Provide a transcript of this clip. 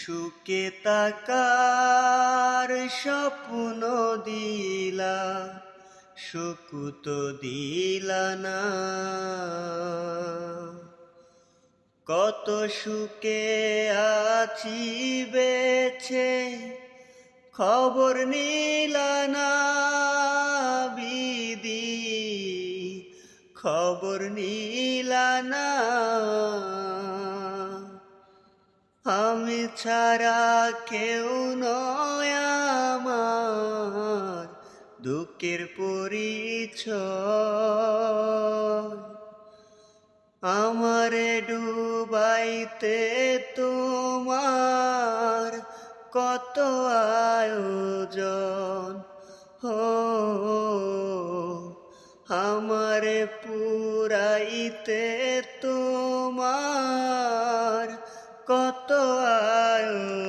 সুখে তাকার স্বপ্ন দিলা, সুখ তো দিলা না। কত সুখে আছি বেছে, খবর নিলা না বিধি, খবর নিলা না। আমি ছাড়া কেউ নয় আমার দুঃখের পরিচয়। আমারে ডুবাইতে তোমার কত আয়োজন, হো আমারে পুরাইতে তোমার কত আয়োজন।